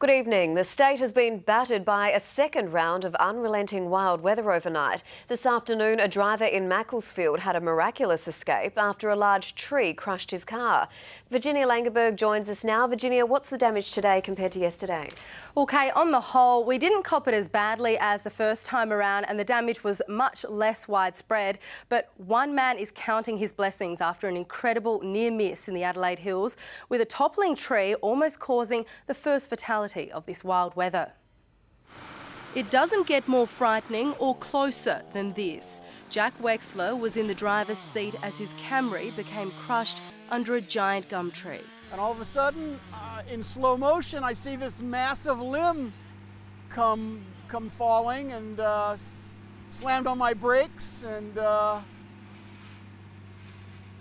Good evening. The state has been battered by a second round of unrelenting wild weather overnight. This afternoon, a driver in Macclesfield had a miraculous escape after a large tree crushed his car. Virginia Langerberg joins us now. Virginia, what's the damage today compared to yesterday? Okay, on the whole, we didn't cop it as badly as the first time around and the damage was much less widespread. But one man is counting his blessings after an incredible near miss in the Adelaide Hills, with a toppling tree almost causing the first fatality of this wild weather. It doesn't get more frightening or closer than this. Jack Wexler was in the driver's seat as his Camry became crushed under a giant gum tree. And all of a sudden, in slow motion, I see this massive limb come falling and slammed on my brakes, and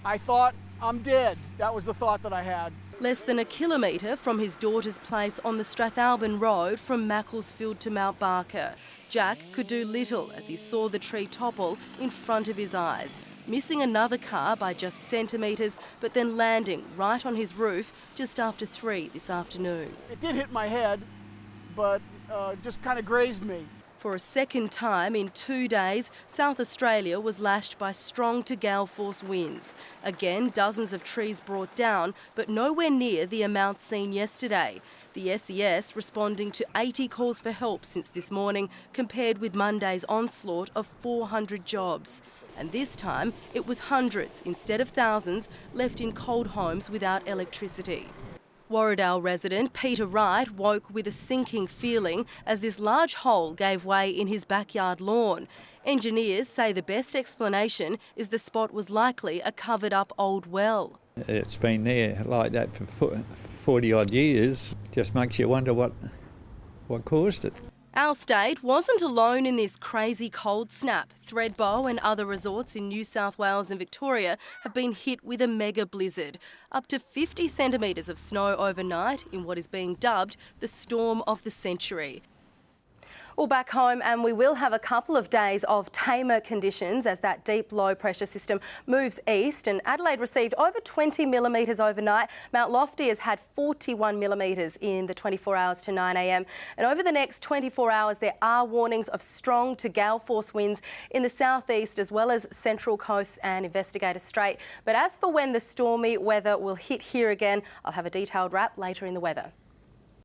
I thought, I'm dead. That was the thought that I had. Less than a kilometre from his daughter's place on the Strathalbyn Road from Macclesfield to Mount Barker, Jack could do little as he saw the tree topple in front of his eyes, missing another car by just centimetres, but then landing right on his roof just after 3 this afternoon. It did hit my head, but just kind of grazed me. For a second time in 2 days, South Australia was lashed by strong to gale force winds. Again, dozens of trees brought down, but nowhere near the amount seen yesterday. The SES responding to 80 calls for help since this morning, compared with Monday's onslaught of 400 jobs. And this time, it was hundreds instead of thousands left in cold homes without electricity. Warradale resident Peter Wright woke with a sinking feeling as this large hole gave way in his backyard lawn. Engineers say the best explanation is the spot was likely a covered-up old well. It's been there like that for 40-odd years. Just makes you wonder what caused it. Our state wasn't alone in this crazy cold snap. Thredbo and other resorts in New South Wales and Victoria have been hit with a mega blizzard. Up to 50 centimetres of snow overnight in what is being dubbed the storm of the century. Well, back home, and we will have a couple of days of tamer conditions as that deep low pressure system moves east, and Adelaide received over 20 millimetres overnight. Mount Lofty has had 41 millimetres in the 24 hours to 9 a.m. And over the next 24 hours, there are warnings of strong to gale force winds in the southeast as well as Central Coast and Investigator Strait. But as for when the stormy weather will hit here again, I'll have a detailed wrap later in the weather.